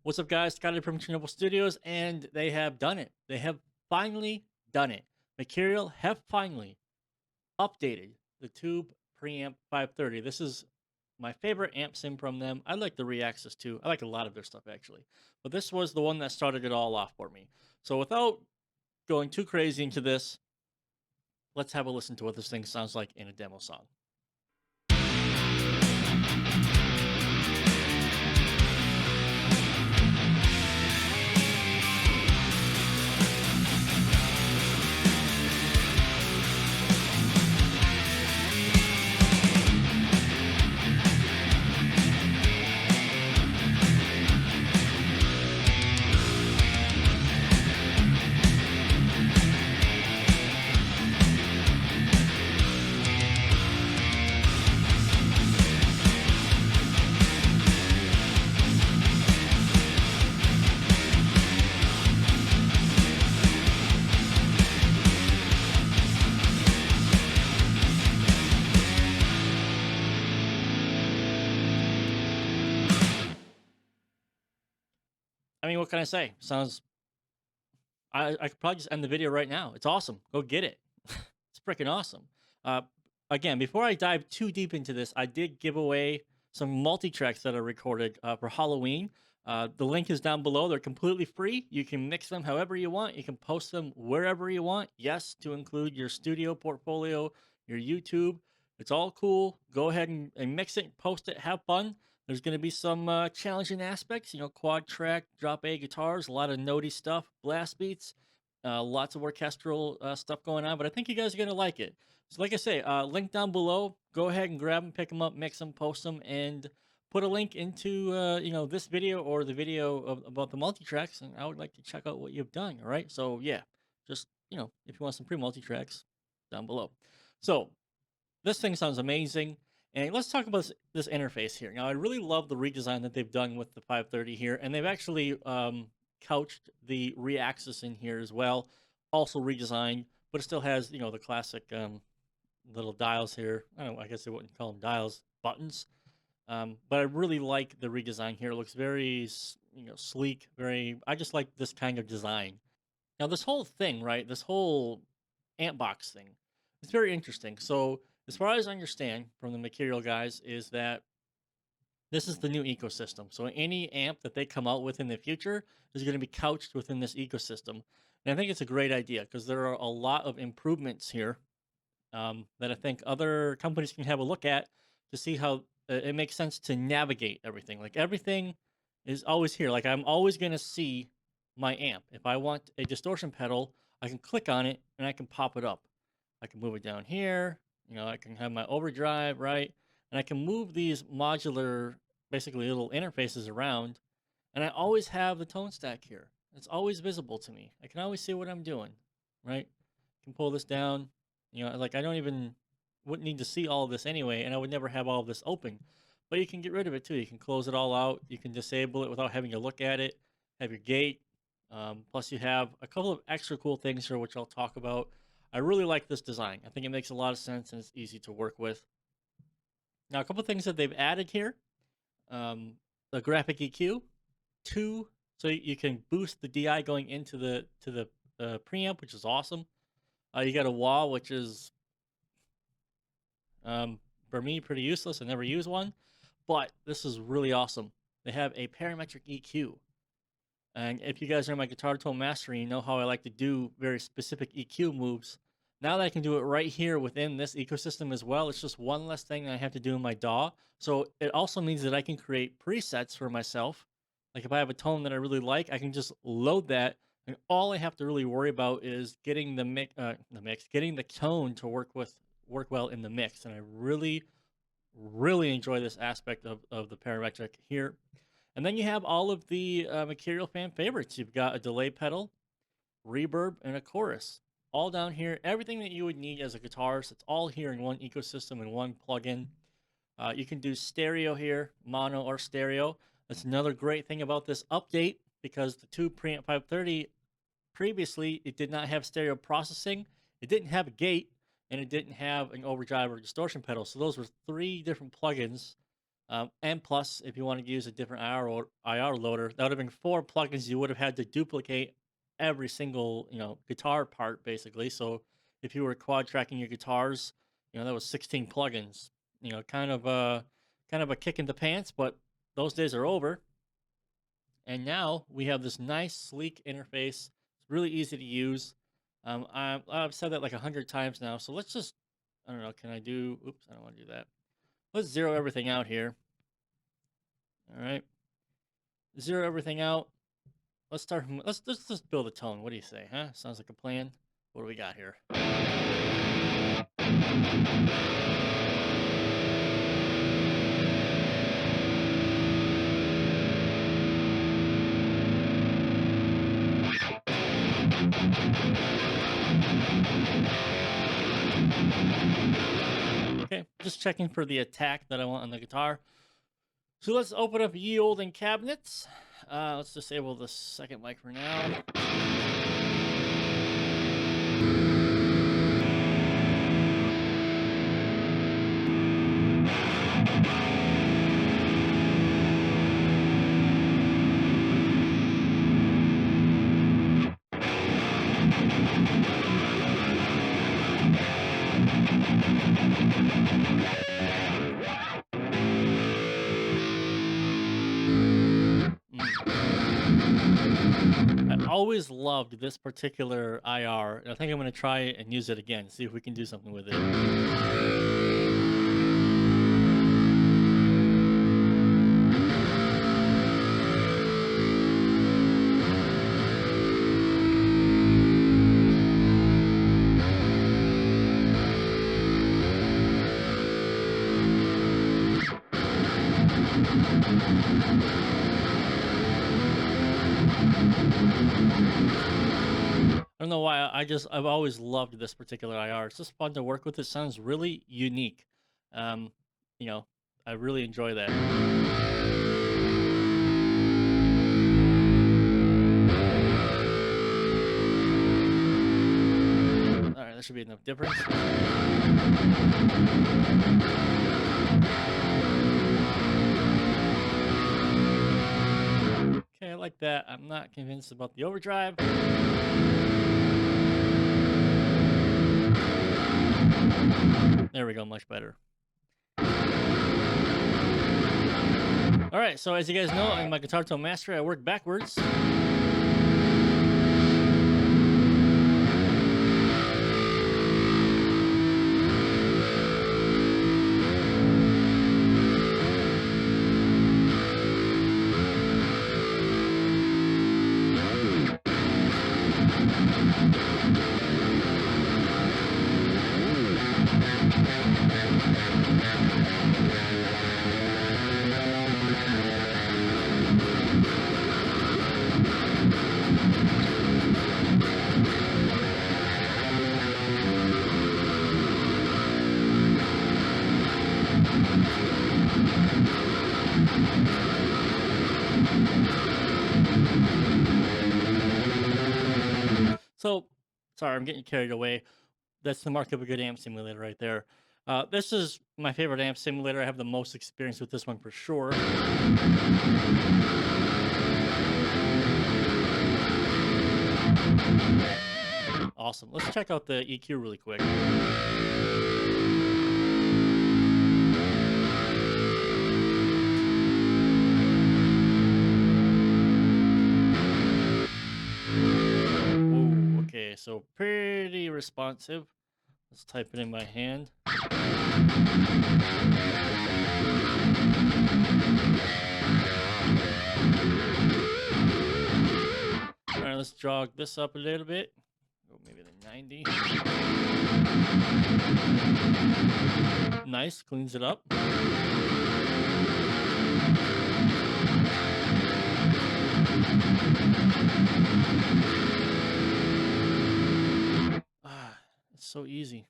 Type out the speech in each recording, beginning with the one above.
What's up, guys? Scotty from Chernobyl Studios, and they have done it. They have finally done it. Mercurial have finally updated the Tube Preamp 530. This is my favorite amp sim from them. I like the ReAxis too. I like a lot of their stuff actually, but this was the one that started it all off for me. So without going too crazy into this, let's have a listen to what this thing sounds like in a demo song. I mean, what can I say? Sounds. I could probably just end the video right now. It's awesome. Go get it. It's freaking awesome. Uh, Again, before I dive too deep into this, I did give away some multi tracks that I recorded for Halloween. The link is down below. They're completely free. You can mix them however you want. You can post them wherever you want. Yes, to include your studio portfolio, your YouTube. It's all cool. Go ahead and mix it, post it, have fun. There's going to be some challenging aspects, quad track, drop A guitars, a lot of notey stuff, blast beats, lots of orchestral stuff going on. But I think you guys are going to like it. So, like I say, link down below. Go ahead and grab them, pick them up, mix them, post them, and put a link into this video or the video about the multi tracks. And I would like to check out what you've done. All right. So yeah, just if you want some pre multi tracks, down below. So this thing sounds amazing. And let's talk about this interface here. Now, I really love the redesign that they've done with the 530 here, and they've actually couched the ReAxis in here as well, also redesigned, but it still has the classic little dials here. I don't know, I guess they wouldn't call them dials, buttons. But I really like the redesign here. It looks very sleek. Very. I just like this kind of design. Now, this whole thing, right? This whole amp box thing, it's very interesting. So, as far as I understand from the Mercurial guys, is that this is the new ecosystem. So, any amp that they come out with in the future is going to be couched within this ecosystem. And I think it's a great idea because there are a lot of improvements here that I think other companies can have a look at to see how it makes sense to navigate everything. Like everything is always here. Like I'm always going to see my amp. If I want a distortion pedal, I can click on it and I can pop it up. I can move it down here. I can have my overdrive, right? And I can move these modular, basically little interfaces around. And I always have the tone stack here. It's always visible to me. I can always see what I'm doing, right? I can pull this down. Like I don't even wouldn't need to see all of this anyway, and I would never have all of this open. But you can get rid of it too. You can close it all out. You can disable it without having to look at it. Have your gate. Plus, you have a couple of extra cool things here, which I'll talk about. I really like this design. I think it makes a lot of sense and it's easy to work with. Now, a couple of things that they've added here: the graphic EQ, two, so you can boost the DI going into the preamp, which is awesome. You got a wall, which is for me pretty useless. I never use one, but this is really awesome. They have a parametric EQ, and if you guys are in my guitar tone mastering, you know how I like to do very specific EQ moves. Now that I can do it right here within this ecosystem as well, it's just one less thing that I have to do in my DAW. So it also means that I can create presets for myself. Like if I have a tone that I really like, I can just load that, and all I have to really worry about is getting getting the tone to work well in the mix. And I really, really enjoy this aspect of the parametric here. And then you have all of the Mercurial fan favorites. You've got a delay pedal, reverb, and a chorus. All down here. Everything that you would need as a guitarist, it's all here in one ecosystem and one plugin. You can do stereo here, mono or stereo. That's another great thing about this update because the Tube Preamp 530 previously it did not have stereo processing, it didn't have a gate, and it didn't have an overdrive or distortion pedal. So those were three different plugins And plus, if you want to use a different IR loader, that would have been 4 plugins. You would have had to duplicate every single guitar part basically. So if you were quad tracking your guitars, that was 16 plugins. Kind of a kick in the pants, but those days are over. And now we have this nice, sleek interface. It's really easy to use. I've said that like 100 times now. So let's just, I don't know, can I do, oops, I don't want to do that. Let's zero everything out here. All right. Zero everything out. Let's start from, let's just build a tone. What do you say, huh? Sounds like a plan. What do we got here? Okay, just checking for the attack that I want on the guitar. So let's open up ye olden cabinets. Let's disable the second mic for now. I always loved this particular IR, and I think I'm going to try and use it again, see if we can do something with it. I don't know why, I've always loved this particular IR. It's just fun to work with. It sounds really unique. Um, I really enjoy that. All right, that should be enough difference. Okay, I like that. I'm not convinced about the overdrive. There we go, much better. All right, so as you guys know, in my guitar tone master, I work backwards. So, sorry, I'm getting carried away. That's the mark of a good amp simulator right there. This is my favorite amp simulator. I have the most experience with this one for sure. Awesome. Let's check out the EQ really quick. Okay, so pretty responsive. Let's type it in by hand. All right, let's jog this up a little bit. Go maybe to 90. Nice, cleans it up. It's so easy.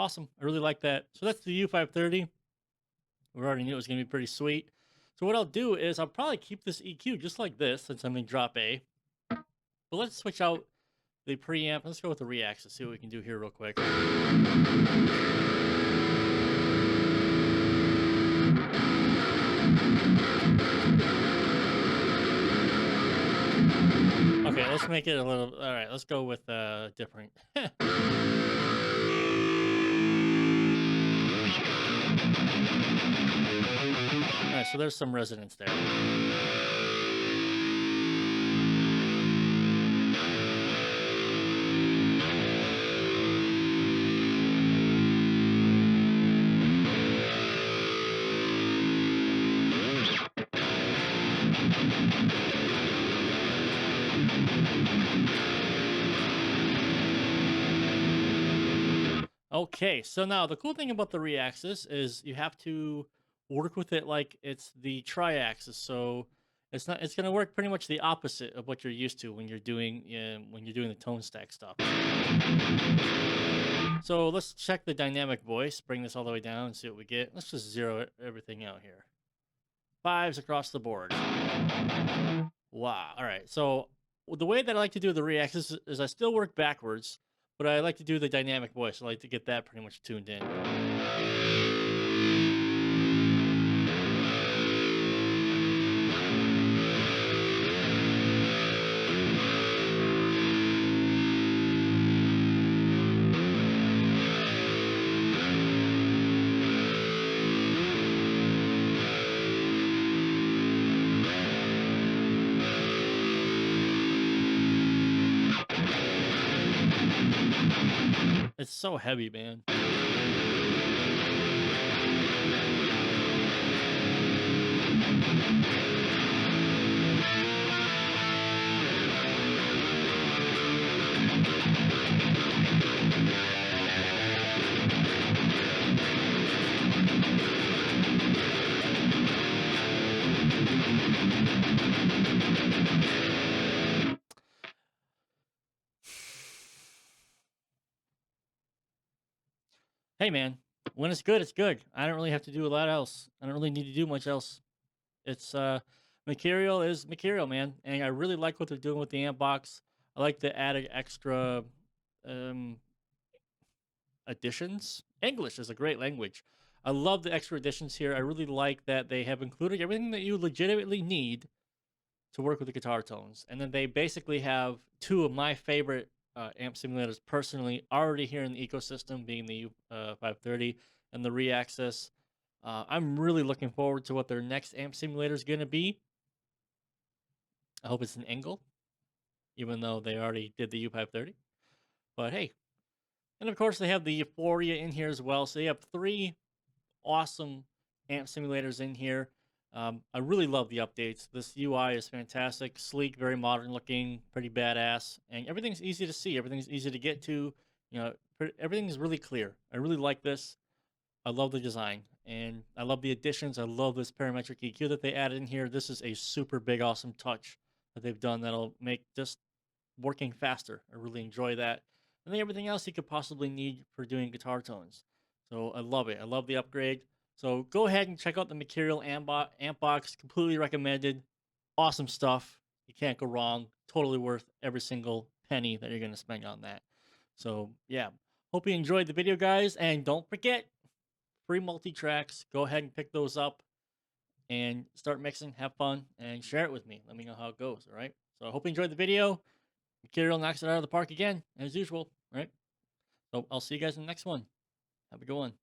Awesome. I really like that. So that's the U530. We already knew it was going to be pretty sweet. So what I'll do is I'll probably keep this EQ just like this since I'm in drop A. But let's switch out the preamp. Let's go with the ReAxis, see what we can do here real quick. Okay, let's make it a little... All right, let's go with different. All right, so there's some resonance there. Okay, so now the cool thing about the ReAxis is you have to work with it like it's the tri-axis. So it's not. It's gonna work pretty much the opposite of what you're used to when you're doing the tone stack stuff. So let's check the dynamic voice. Bring this all the way down and see what we get. Let's just zero everything out here. 5s across the board. Wow. All right. So the way that I like to do the ReAxis is I still work backwards, but I like to do the dynamic voice. I like to get that pretty much tuned in. It's so heavy, man. Hey, man, when it's good, it's good. I don't really have to do a lot else. I don't really need to do much else. It's Mercurial is Mercurial, man, and I really like what they're doing with the amp box. I like the added extra um, additions. English is a great language. I love the extra additions here. I really like that they have included everything that you legitimately need to work with the guitar tones, and then they basically have two of my favorite amp simulators personally already here in the ecosystem, being the U530 and the ReAxis. I'm really looking forward to what their next amp simulator is going to be. I hope it's an Engel, even though they already did the U530. But hey, and of course they have the Euphoria in here as well. So you have three awesome amp simulators in here. I really love the updates. This UI is fantastic, sleek, very modern looking, pretty badass, and everything's easy to see. Everything's easy to get to. You know, everything is really clear. I really like this. I love the design, and I love the additions. I love this parametric EQ that they added in here. This is a super big, awesome touch that they've done that'll make just working faster. I really enjoy that. And then everything else you could possibly need for doing guitar tones. So I love it. I love the upgrade. So go ahead and check out the Mercurial Ampbox. Completely recommended. Awesome stuff. You can't go wrong. Totally worth every single penny that you're going to spend on that. So yeah, hope you enjoyed the video, guys. And don't forget, free multi-tracks. Go ahead and pick those up and start mixing. Have fun and share it with me. Let me know how it goes. All right. So I hope you enjoyed the video. Mercurial knocks it out of the park again, as usual, right? So I'll see you guys in the next one. Have a good one.